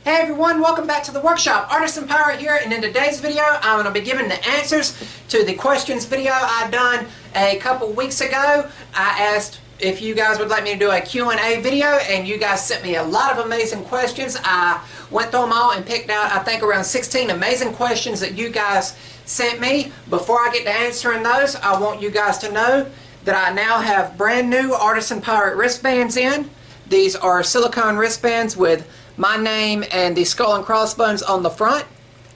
Hey everyone, welcome back to the workshop. Artisan Pirate here, and in today's video I'm going to be giving the answers to the questions video I done a couple weeks ago. I asked if you guys would like me to do a Q&A video, and you guys sent me a lot of amazing questions. I went through them all and picked out, I think, around 16 amazing questions that you guys sent me. Before I get to answering those, I want you guys to know that I now have brand new Artisan Pirate wristbands in. These are silicone wristbands with my name and the skull and crossbones on the front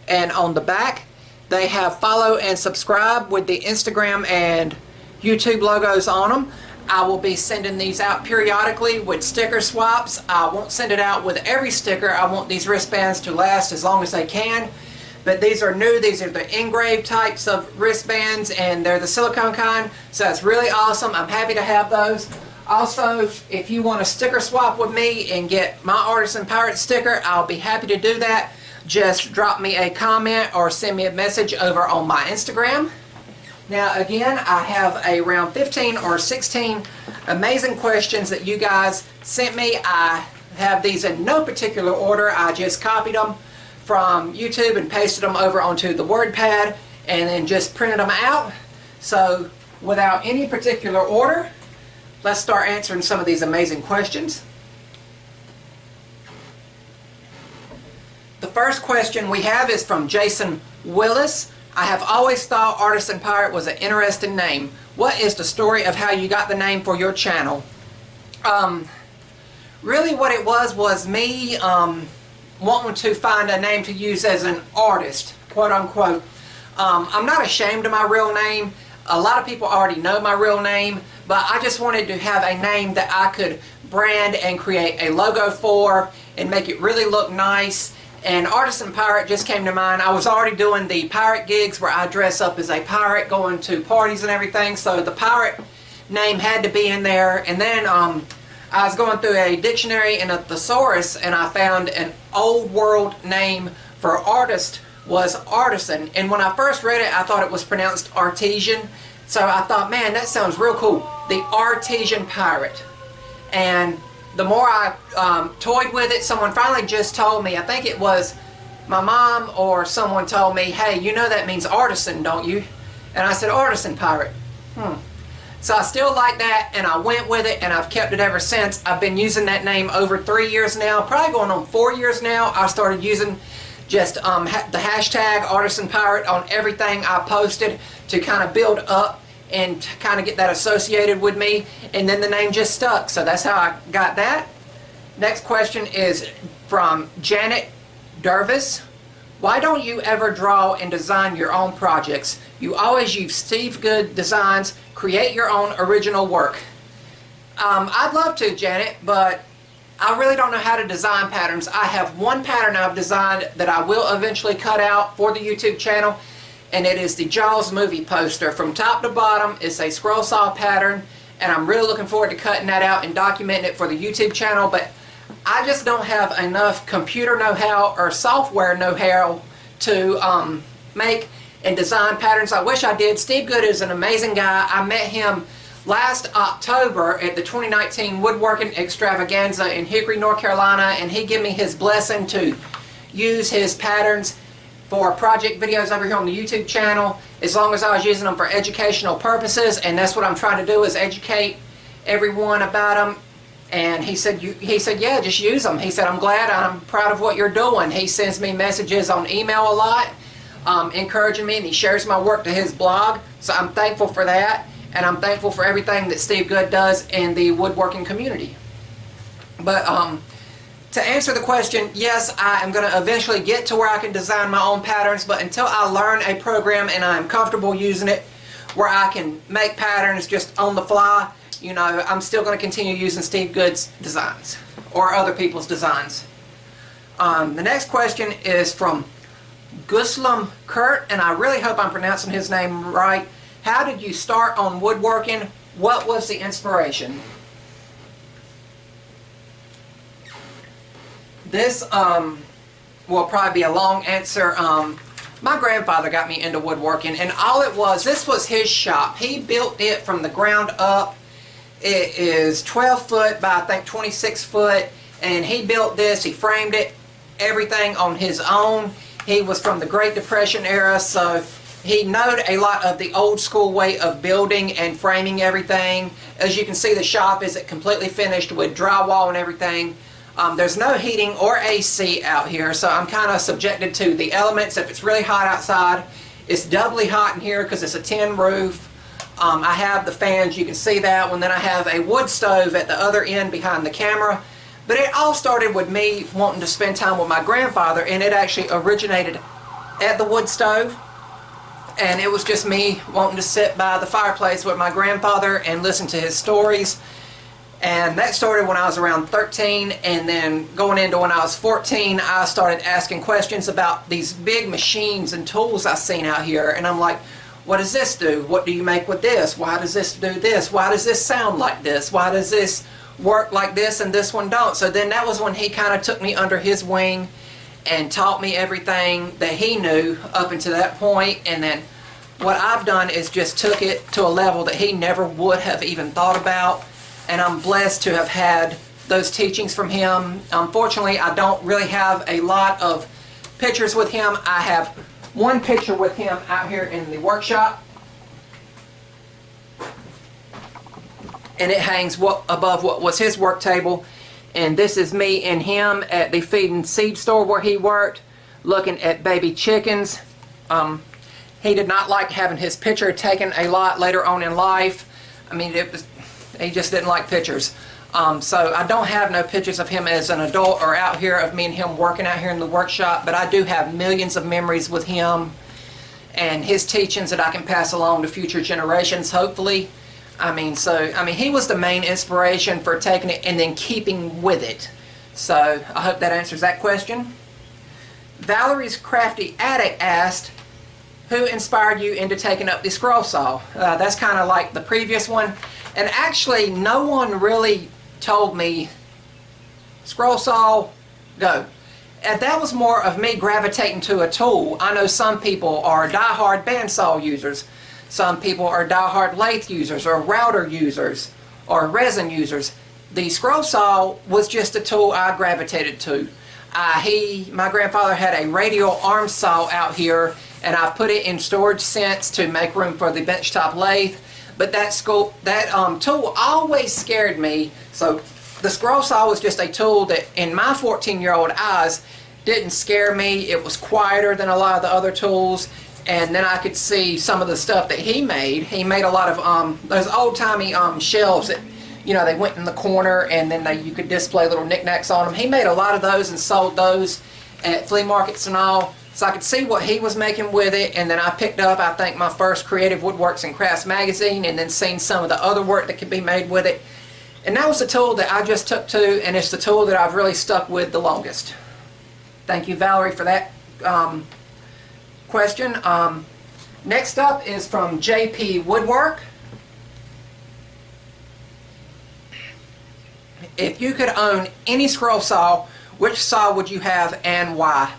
and on the back. They have follow and subscribe with the Instagram and YouTube logos on them. I will be sending these out periodically with sticker swaps. I won't send it out with every sticker. I want these wristbands to last as long as they can. But these are new. These are the engraved types of wristbands, and they're the silicone kind. So that's really awesome. I'm happy to have those. Also, if you want to sticker swap with me and get my Artisan Pirate sticker, I'll be happy to do that. Just drop me a comment or send me a message over on my Instagram. Now again, I have around 15 or 16 amazing questions that you guys sent me. I have these in no particular order. I just copied them from YouTube and pasted them over onto the WordPad and then just printed them out. So without any particular order, let's start answering some of these amazing questions. The first question we have is from Jason Willis. I have always thought Artisan Pirate was an interesting name. What is the story of how you got the name for your channel? Really what it was me wanting to find a name to use as an artist, quote unquote. I'm not ashamed of my real name. A lot of people already know my real name, but I just wanted to have a name that I could brand and create a logo for and make it really look nice. And Artisan Pirate just came to mind. I was already doing the pirate gigs where I dress up as a pirate going to parties and everything, so the pirate name had to be in there. And then I was going through a dictionary and a thesaurus, and I found an old world name for artist was artisan. And when I first read it, I thought it was pronounced artesian. So I thought, man, that sounds real cool. The Artisan Pirate. And the more I toyed with it, someone finally just told me, I think it was my mom or someone told me, hey, you know that means artisan, don't you? And I said, Artisan Pirate. So I still like that, and I went with it, and I've kept it ever since. I've been using that name over 3 years now, probably going on 4 years now. I started using just the hashtag Artisan Pirate on everything I posted to kind of build up and kind of get that associated with me, and then the name just stuck. So that's how I got that. Next question is from Janet Dervis. Why don't you ever draw and design your own projects? You always use Steve Good designs. Create your own original work. I'd love to, Janet, but I really don't know how to design patterns. I have one pattern I've designed that I will eventually cut out for the YouTube channel, and it is the Jaws movie poster. From top to bottom, it's a scroll saw pattern, and I'm really looking forward to cutting that out and documenting it for the YouTube channel, but I just don't have enough computer know-how or software know-how to make and design patterns. I wish I did. Steve Good is an amazing guy. I met him last October at the 2019 Woodworking Extravaganza in Hickory, North Carolina, and he gave me his blessing to use his patterns for project videos over here on the YouTube channel, as long as I was using them for educational purposes, and that's what I'm trying to do, is educate everyone about them. And he said, yeah, just use them. He said, I'm glad, I'm proud of what you're doing. He sends me messages on email a lot, encouraging me, and he shares my work to his blog, so I'm thankful for that. And I'm thankful for everything that Steve Good does in the woodworking community. But to answer the question, yes, I am going to eventually get to where I can design my own patterns, but until I learn a program and I'm comfortable using it where I can make patterns just on the fly, you know, I'm still going to continue using Steve Good's designs or other people's designs. The next question is from Guslam Kurt, and I really hope I'm pronouncing his name right. How did you start on woodworking? What was the inspiration? This will probably be a long answer. My grandfather got me into woodworking, and all it was, this was his shop. He built it from the ground up. It is 12 foot by I think 26 foot, and he built this, he framed it, everything on his own. He was from the Great Depression era, so he knowed a lot of the old school way of building and framing everything. As you can see, the shop isn't completely finished with drywall and everything. There's no heating or AC out here, so I'm kind of subjected to the elements. If it's really hot outside, it's doubly hot in here because it's a tin roof. I have the fans, you can see that one. Then I have a wood stove at the other end behind the camera. But it all started with me wanting to spend time with my grandfather, and it actually originated at the wood stove. And it was just me wanting to sit by the fireplace with my grandfather and listen to his stories. And that started when I was around 13, and then going into when I was 14, I started asking questions about these big machines and tools I've seen out here. And I'm like, what does this do? What do you make with this? Why does this do this? Why does this sound like this? Why does this work like this and this one don't? So then that was when he kind of took me under his wing and taught me everything that he knew up until that point. And then what I've done is just took it to a level that he never would have even thought about. And I'm blessed to have had those teachings from him. Unfortunately, I don't really have a lot of pictures with him. I have one picture with him out here in the workshop. And it hangs above what was his work table. And this is me and him at the feed and seed store where he worked, looking at baby chickens. He did not like having his picture taken a lot later on in life. I mean, he just didn't like pictures. So I don't have no pictures of him as an adult or out here of me and him working out here in the workshop, but I do have millions of memories with him and his teachings that I can pass along to future generations, hopefully. I mean, he was the main inspiration for taking it and then keeping with it. So I hope that answers that question. Valerie's Crafty Addict asked, who inspired you into taking up the scroll saw? That's kind of like the previous one. And actually, no one really told me, scroll saw, go. And that was more of me gravitating to a tool. I know some people are die-hard bandsaw users. Some people are die-hard lathe users or router users or resin users. The scroll saw was just a tool I gravitated to. My grandfather had a radial arm saw out here, and I put it in storage since to make room for the benchtop lathe. But that tool always scared me. So the scroll saw was just a tool that in my 14-year-old eyes didn't scare me. It was quieter than a lot of the other tools. And then I could see some of the stuff that he made. He made a lot of those old-timey shelves that, you know, they went in the corner and then you could display little knickknacks on them. He made a lot of those and sold those at flea markets and all. So I could see what he was making with it, and then I picked up, I think, my first Creative Woodworks and Crafts magazine, and then seen some of the other work that could be made with it. And that was the tool that I just took to, and it's the tool that I've really stuck with the longest. Thank you, Valerie, for that question. Next up is from JP Woodwork. If you could own any scroll saw, which saw would you have and why?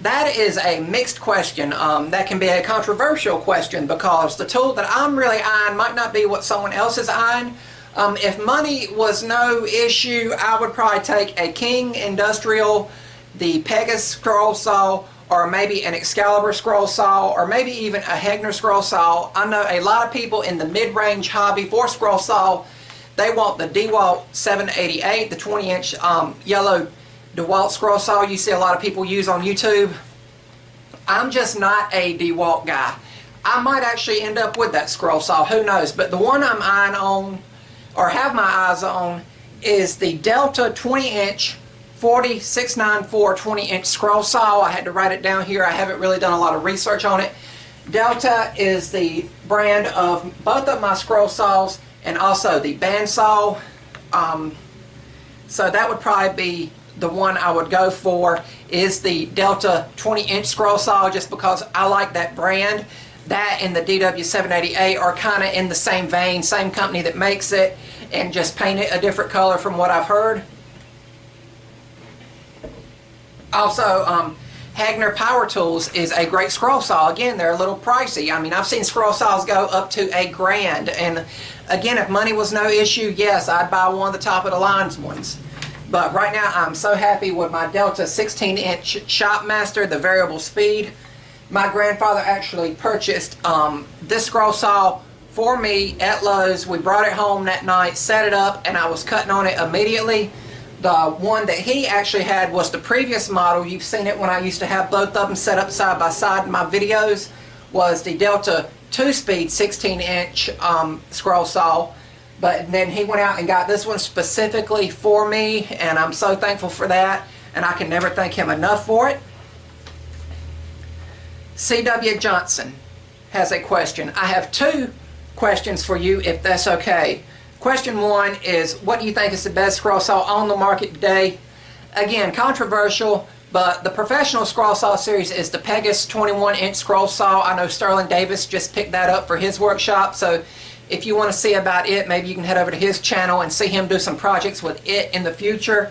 That is a mixed question. That can be a controversial question because the tool that I'm really eyeing might not be what someone else is eyeing. If money was no issue, I would probably take a King Industrial, the Pegasus scroll saw, or maybe an Excalibur scroll saw, or maybe even a Hegner scroll saw. I know a lot of people in the mid-range hobby for scroll saw, they want the DeWalt 788, the 20-inch yellow DeWalt scroll saw you see a lot of people use on YouTube. I'm just not a DeWalt guy. I might actually end up with that scroll saw, who knows, but the one I'm eyeing on, or have my eyes on, is the Delta 20-inch 40694 20-inch scroll saw. I had to write it down here. I haven't really done a lot of research on it. Delta is the brand of both of my scroll saws and also the bandsaw. So that would probably be the one I would go for, is the Delta 20-inch scroll saw, just because I like that brand. That and the DW788 are kind of in the same vein, same company that makes it, and just paint it a different color from what I've heard. Also, Hagner Power Tools is a great scroll saw. Again, they're a little pricey. I mean, I've seen scroll saws go up to $1,000, and again, if money was no issue, yes, I'd buy one of the top of the line ones. But right now I'm so happy with my Delta 16-inch Shopmaster, the variable speed. My grandfather actually purchased this scroll saw for me at Lowe's. We brought it home that night, set it up, and I was cutting on it immediately. The one that he actually had was the previous model. You've seen it when I used to have both of them set up side by side in my videos. Was the Delta 2-speed 16-inch scroll saw. But then he went out and got this one specifically for me, and I'm so thankful for that, and I can never thank him enough for it. C.W. Johnson has a question. I have two questions for you, if that's okay. Question one is, what do you think is the best scroll saw on the market today? Again, controversial, but the professional scroll saw series is the Pegasus 21-inch scroll saw. I know Sterling Davis just picked that up for his workshop, so if you want to see about it, maybe you can head over to his channel and see him do some projects with it in the future.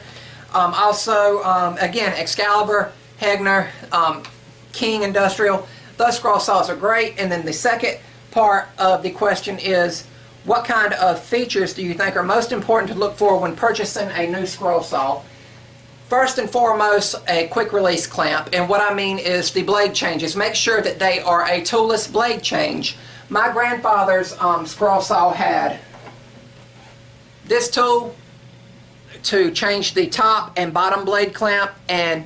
Again, Excalibur, Hegner, King Industrial, those scroll saws are great. And then the second part of the question is, what kind of features do you think are most important to look for when purchasing a new scroll saw? First and foremost, a quick release clamp. And what I mean is the blade changes. Make sure that they are a toolless blade change. My grandfather's scroll saw had this tool to change the top and bottom blade clamp, and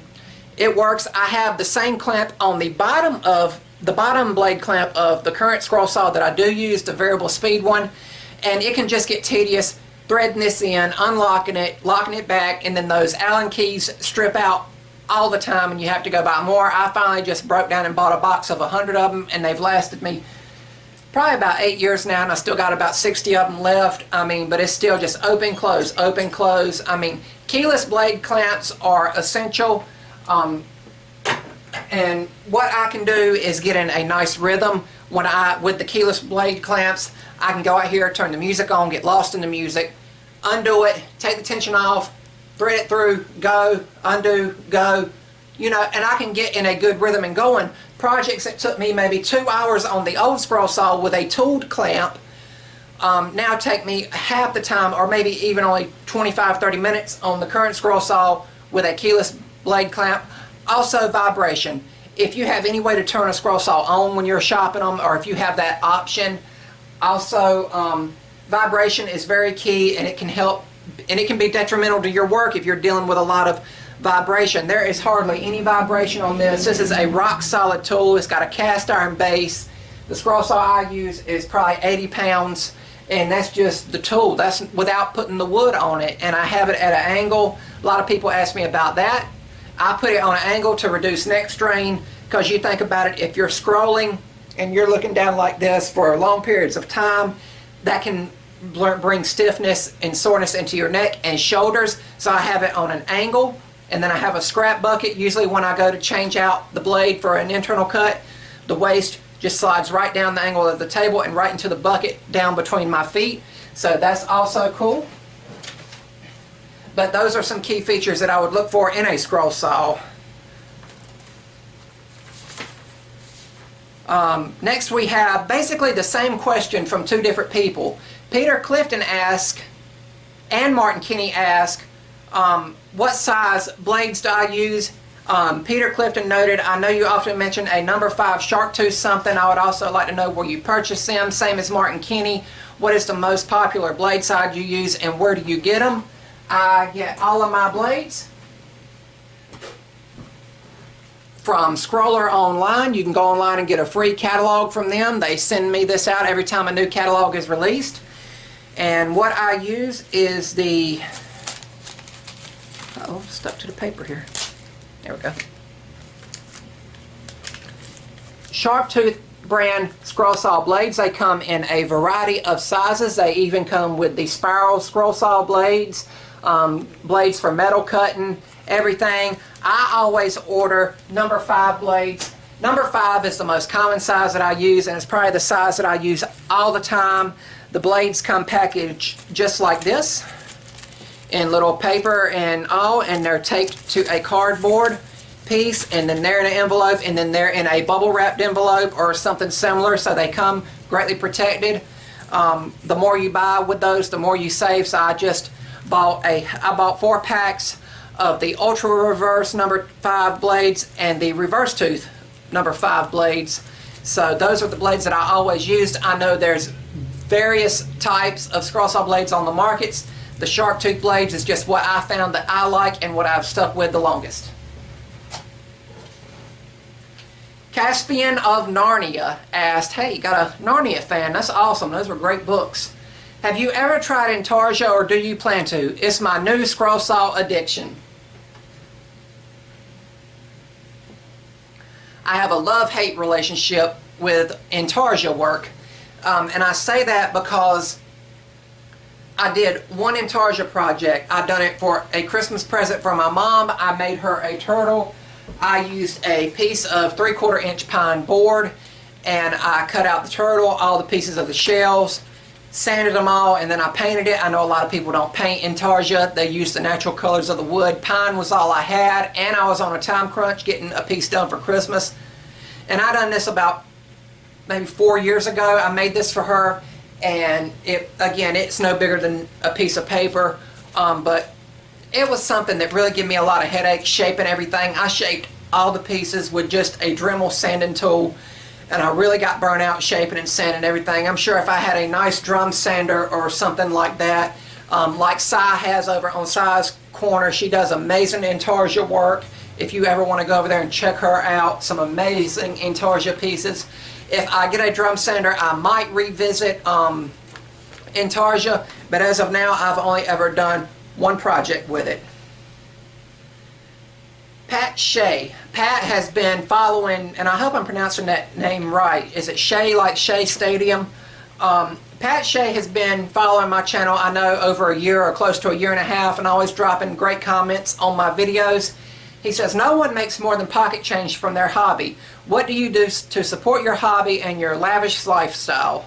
it works. I have the same clamp on the bottom blade clamp of the current scroll saw that I do use, the variable speed one, and it can just get tedious threading this in, unlocking it, locking it back, and then those Allen keys strip out all the time and you have to go buy more. I finally just broke down and bought a box of 100 of them, and they've lasted me probably about 8 years now, and I still got about 60 of them left. I mean, but it's still just open, close, open, close. I mean, keyless blade clamps are essential. And what I can do is get in a nice rhythm with the keyless blade clamps. I can go out here, turn the music on, get lost in the music, undo it, take the tension off, thread it through, go, undo, go, you know, and I can get in a good rhythm and going. Projects that took me maybe 2 hours on the old scroll saw with a tooled clamp now take me half the time, or maybe even only 25-30 minutes on the current scroll saw with a keyless blade clamp. Also, vibration. If you have any way to turn a scroll saw on when you're shopping them, or if you have that option. Also, vibration is very key, and it can help, and it can be detrimental to your work if you're dealing with a lot of vibration. There is hardly any vibration on this. This is a rock solid tool. It's got a cast iron base. The scroll saw I use is probably 80 pounds, and that's just the tool. That's without putting the wood on it, and I have it at an angle. A lot of people ask me about that. I put it on an angle to reduce neck strain, because you think about it, if you're scrolling and you're looking down like this for long periods of time, that can bring stiffness and soreness into your neck and shoulders. So I have it on an angle, and then I have a scrap bucket. Usually when I go to change out the blade for an internal cut, the waste just slides right down the angle of the table and right into the bucket down between my feet. So that's also cool. But those are some key features that I would look for in a scroll saw. Next we have basically the same question from two different people. Peter Clifton asked, and Martin Kinney asked, what size blades do I use? Peter Clifton noted, I know you often mention a number 5 shark tooth something. I would also like to know where you purchase them. Same as Martin Kinney. What is the most popular blade size you use, and where do you get them? I get all of my blades from Scroller Online. You can go online and get a free catalog from them. They send me this out every time a new catalog is released. And what I use is the, uh-oh, stuck to the paper here. There we go. Shark Tooth brand scroll saw blades. They come in a variety of sizes. They even come with the spiral scroll saw blades, blades for metal cutting, everything. I always order number 5 blades. Number 5 is the most common size that I use, and it's probably the size that I use all the time. The blades come packaged just like this, in little paper and all, and they're taped to a cardboard piece, and then they're in an envelope, and then they're in a bubble wrapped envelope or something similar, so they come greatly protected. The more you buy with those, the more you save, so I just I bought 4 packs of the Ultra Reverse number 5 blades and the Reverse Tooth number 5 blades. So those are the blades that I always used. I know there's various types of scroll saw blades on the markets. The sharp tooth blades is just what I found that I like and what I've stuck with the longest. Caspian of Narnia asked, hey, you got a Narnia fan? That's awesome. Those were great books. Have you ever tried Intarsia or do you plan to? It's my new scroll saw addiction. I have a love-hate relationship with Intarsia work. And I say that because I did one Intarsia project. I've done it for a Christmas present for my mom. I made her a turtle. I used a piece of 3/4 inch pine board and I cut out the turtle, all the pieces of the shells, sanded them all, and then I painted it. I know a lot of people don't paint Intarsia. They use the natural colors of the wood. Pine was all I had, and I was on a time crunch getting a piece done for Christmas. And I done this about maybe 4 years ago. I made this for her, and it's no bigger than a piece of paper, but it was something that really gave me a lot of headaches shaping everything. I shaped all the pieces with just a Dremel sanding tool, and I really got burnt out shaping and sanding everything. I'm sure if I had a nice drum sander or something like that, like Cy has over on Cy's Corner, she does amazing Intarsia work. If you ever want to go over there and check her out, some amazing Intarsia pieces. If I get a drum sander, I might revisit Intarsia, but as of now, I've only ever done one project with it. Pat Shea. Pat has been following, and I hope I'm pronouncing that name right. Is it Shea like Shea Stadium? Pat Shea has been following my channel, I know, over a year or close to a year and a half, and always dropping great comments on my videos. He says, no one makes more than pocket change from their hobby. What do you do to support your hobby and your lavish lifestyle?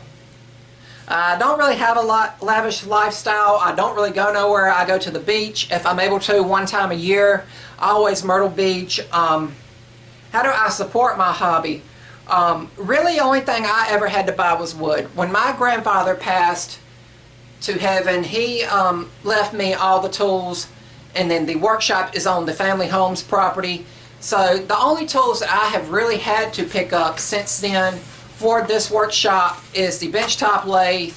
I don't really have a lavish lifestyle. I don't really go nowhere. I go to the beach if I'm able to, one time a year. Always Myrtle Beach. How do I support my hobby? Really, the only thing I ever had to buy was wood. When my grandfather passed to heaven, he left me all the tools, and then the workshop is on the family home's property. So the only tools that I have really had to pick up since then for this workshop is the benchtop lathe,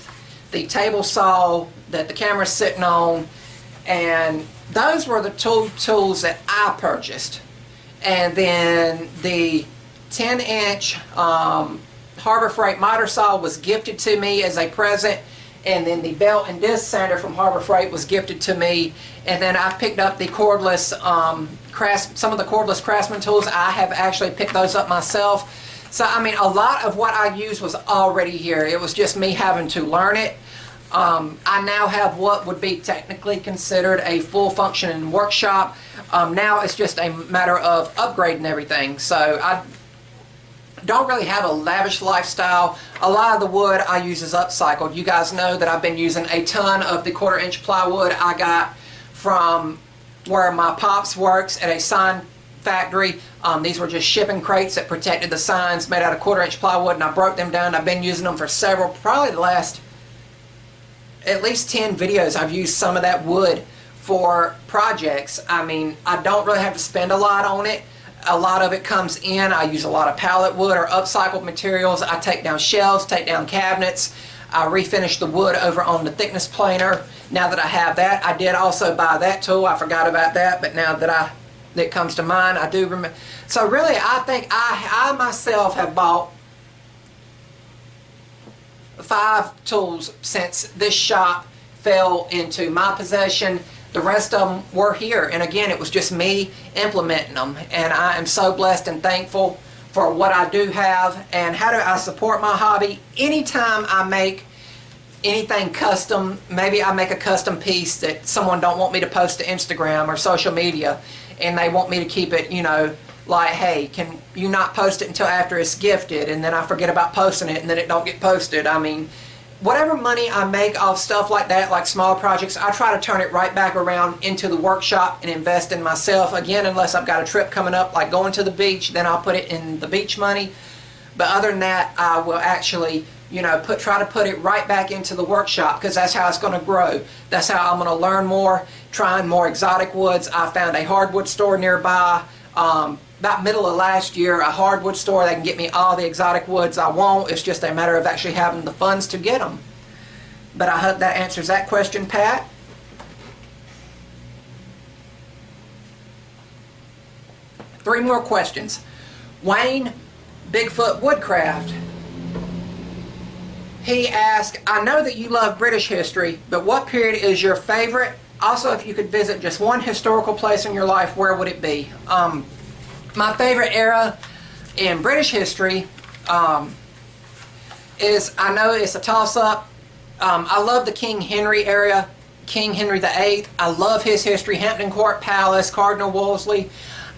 the table saw that the camera's sitting on, and those were the tools that I purchased. And then the 10-inch Harbor Freight miter saw was gifted to me as a present, and then the belt and disc sander from Harbor Freight was gifted to me. And then I picked up the cordless, some of the cordless Craftsman tools. I have actually picked those up myself. So, I mean, a lot of what I used was already here. It was just me having to learn it. I now have what would be technically considered a full functioning workshop. Now it's just a matter of upgrading everything. So I don't really have a lavish lifestyle. A lot of the wood I use is upcycled. You guys know that I've been using a ton of the 1/4 inch plywood I got from where my pops works at a sign factory. These were just shipping crates that protected the signs, made out of 1/4 inch plywood, and I broke them down. I've been using them for probably the last at least 10 videos. I've used some of that wood for projects. I mean, I don't really have to spend a lot on it. A lot of it comes in. I use a lot of pallet wood or upcycled materials. I take down shelves, take down cabinets. I refinish the wood over on the thickness planer. Now that I have that, I did also buy that tool. I forgot about that, but now that it comes to mind, I do remember. So really, I think I myself have bought 5 tools since this shop fell into my possession. The rest of them were here, and again, it was just me implementing them, and I am so blessed and thankful for what I do have. And how do I support my hobby? Anytime I make anything custom, maybe I make a custom piece that someone don't want me to post to Instagram or social media, and they want me to keep it, you know, like, hey, can you not post it until after it's gifted, and then I forget about posting it and then it don't get posted. I mean, whatever money I make off stuff like that, like small projects, I try to turn it right back around into the workshop and invest in myself. Again, unless I've got a trip coming up like going to the beach, then I'll put it in the beach money. But other than that, I will actually you know, try to put it right back into the workshop, because that's how it's going to grow. That's how I'm going to learn more, trying more exotic woods. I found a hardwood store nearby, about middle of last year, a hardwood store that can get me all the exotic woods I want. It's just a matter of actually having the funds to get them. But I hope that answers that question, Pat. Three more questions. Wayne, Bigfoot Woodcraft. He asked, I know that you love British history, but what period is your favorite? Also, if you could visit just one historical place in your life, where would it be? My favorite era in British history is, I know it's a toss-up, I love the King Henry area, King Henry VIII. I love his history, Hampton Court Palace, Cardinal Wolsey,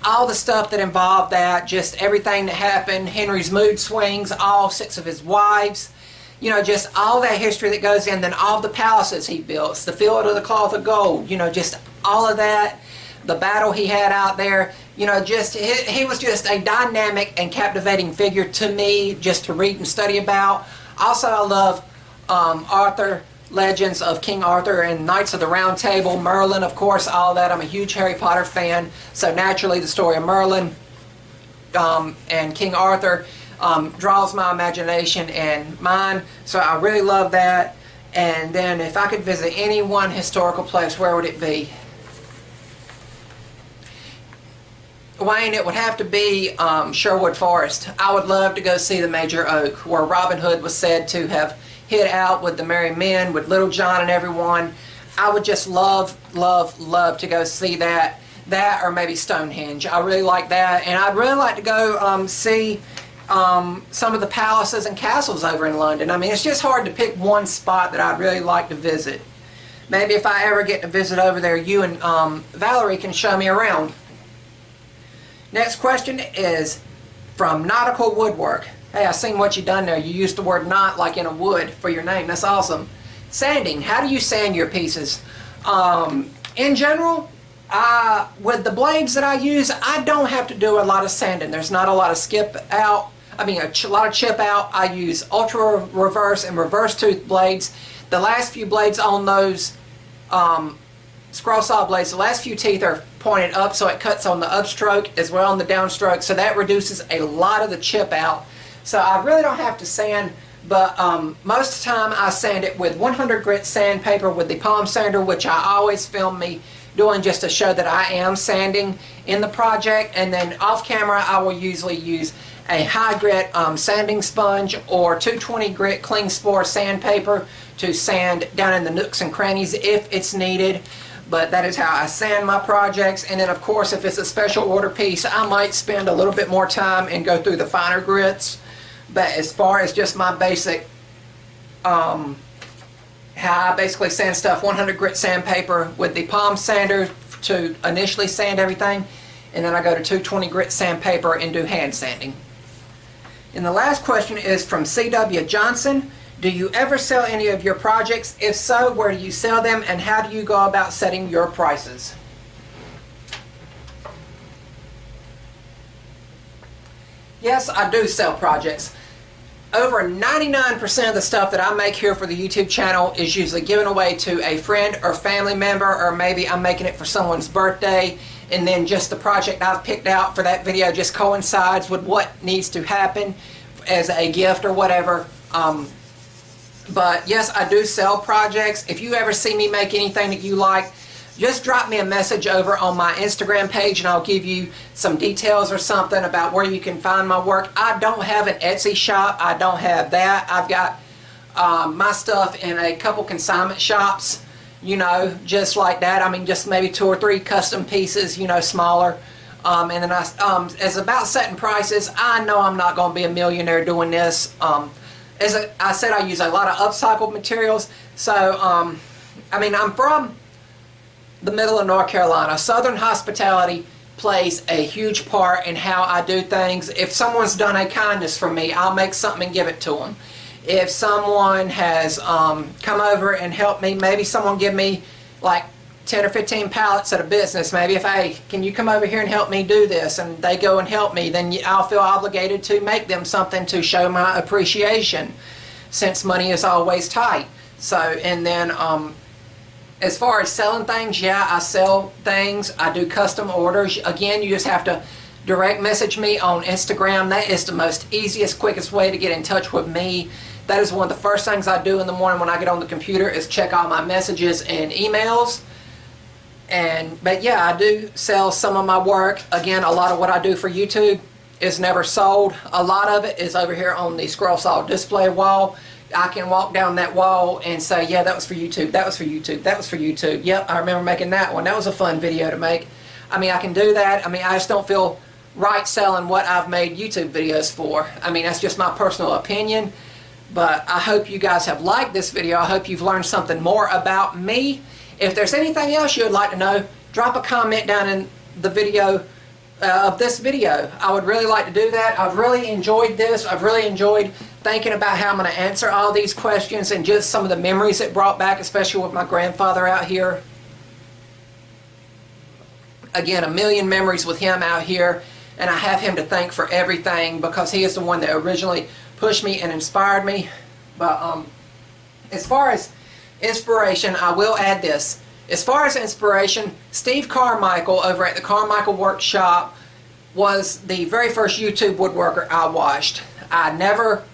all the stuff that involved that, just everything that happened, Henry's mood swings, all 6 of his wives, you know, just all that history that goes in, then all the palaces he built, the Field of the Cloth of Gold, you know, just all of that, the battle he had out there, you know, just, he was just a dynamic and captivating figure to me, just to read and study about. Also, I love Arthur, legends of King Arthur and Knights of the Round Table, Merlin, of course, all that. I'm a huge Harry Potter fan, so naturally the story of Merlin and King Arthur draws my imagination and mine, so I really love that. And then if I could visit any one historical place, where would it be? Wayne, it would have to be Sherwood Forest. I would love to go see the Major Oak, where Robin Hood was said to have hid out with the merry men, with Little John and everyone. I would just love, love, love to go see that. That, or maybe Stonehenge. I really like that. And I'd really like to go see some of the palaces and castles over in London. I mean, it's just hard to pick one spot that I'd really like to visit. Maybe if I ever get to visit over there, you and Valerie can show me around. Next question is from Nautical Woodwork. Hey, I seen what you done there. You used the word knot like in a wood for your name. That's awesome. Sanding. How do you sand your pieces? In general, with the blades that I use, I don't have to do a lot of sanding. There's not a lot of skip out. I mean, a lot of chip out. I use ultra reverse and reverse tooth blades. The last few blades on those scroll saw blades, the last few teeth are pointed up, so it cuts on the upstroke as well on the downstroke, so that reduces a lot of the chip out. So I really don't have to sand, but most of the time I sand it with 100 grit sandpaper with the palm sander, which I always film me doing just to show that I am sanding in the project. And then off camera I will usually use a high grit sanding sponge or 220 grit cling spore sandpaper to sand down in the nooks and crannies if it's needed. But that is how I sand my projects. And then of course, if it's a special order piece, I might spend a little bit more time and go through the finer grits. But as far as just my basic, how I basically sand stuff, 100 grit sandpaper with the palm sander to initially sand everything, and then I go to 220 grit sandpaper and do hand sanding. And the last question is from C.W. Johnson. Do you ever sell any of your projects? If so, where do you sell them, and how do you go about setting your prices? Yes, I do sell projects. Over 99% of the stuff that I make here for the YouTube channel is usually given away to a friend or family member, or maybe I'm making it for someone's birthday, and then just the project I've picked out for that video just coincides with what needs to happen as a gift or whatever. But yes, I do sell projects. If you ever see me make anything that you like, just drop me a message over on my Instagram page and I'll give you some details or something about where you can find my work. I don't have an Etsy shop. I don't have that. I've got my stuff in a couple consignment shops, you know, just like that. I mean, just maybe 2 or 3 custom pieces, you know, smaller. And then as about setting prices, I know I'm not going to be a millionaire doing this. As I said, I use a lot of upcycled materials. So, I mean, I'm from the middle of North Carolina. Southern hospitality plays a huge part in how I do things. If someone's done a kindness for me, I'll make something and give it to them. If someone has come over and helped me, maybe someone give me like 10 or 15 pallets at a business, maybe if, hey, can you come over here and help me do this, and they go and help me, then I'll feel obligated to make them something to show my appreciation. since money is always tight. So, and then as far as selling things, yeah, I sell things. I do custom orders. Again, you just have to direct message me on Instagram. That is the most easiest, quickest way to get in touch with me. That is one of the first things I do in the morning when I get on the computer, is check all my messages and emails. But yeah, I do sell some of my work. Again, a lot of what I do for YouTube is never sold. A lot of it is over here on the scroll saw display wall. I can walk down that wall and say, yeah, that was for YouTube, that was for YouTube, that was for YouTube. Yep, I remember making that one. That was a fun video to make. I mean, I can do that. I mean, I just don't feel right selling what I've made YouTube videos for. I mean, that's just my personal opinion. But I hope you guys have liked this video. I hope you've learned something more about me. If there's anything else you would like to know, drop a comment down in the video of this video. I would really like to do that. I've really enjoyed this. I've really enjoyed thinking about how I'm going to answer all these questions, and just some of the memories it brought back, especially with my grandfather out here. Again, a million memories with him out here, and I have him to thank for everything, because he is the one that originally pushed me and inspired me. But as far as inspiration, I will add this. As far as inspiration, Steve Carmichael over at the Carmichael Workshop was the very first YouTube woodworker I watched. I never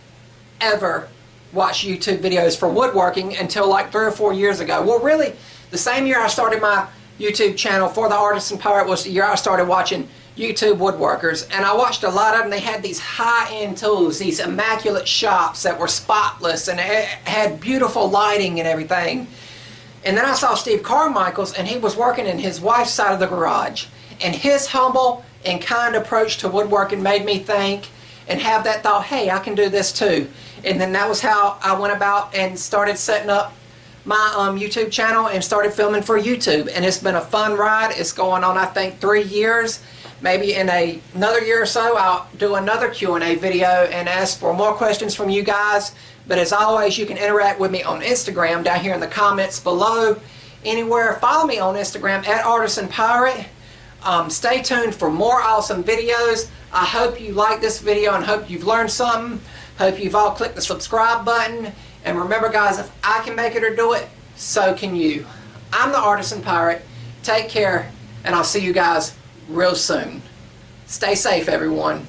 ever watched YouTube videos for woodworking until like 3 or 4 years ago. Well, really, the same year I started my YouTube channel for the Artisan Pirate was the year I started watching YouTube woodworkers, and I watched a lot of them. They had these high-end tools, these immaculate shops that were spotless and had beautiful lighting and everything. And then I saw Steve Carmichael's, and he was working in his wife's side of the garage, and his humble and kind approach to woodworking made me think and have that thought, hey, I can do this too. And then that was how I went about and started setting up my YouTube channel and started filming for YouTube. And it's been a fun ride. It's going on, I think, 3 years. Maybe in another year or so, I'll do another Q&A video and ask for more questions from you guys. But as always, you can interact with me on Instagram down here in the comments below. Anywhere, follow me on Instagram at Artisan Pirate. Stay tuned for more awesome videos. I hope you like this video and hope you've learned something. Hope you've all clicked the subscribe button. And remember, guys, if I can make it or do it, so can you. I'm the Artisan Pirate. Take care, and I'll see you guys real soon. Stay safe, everyone.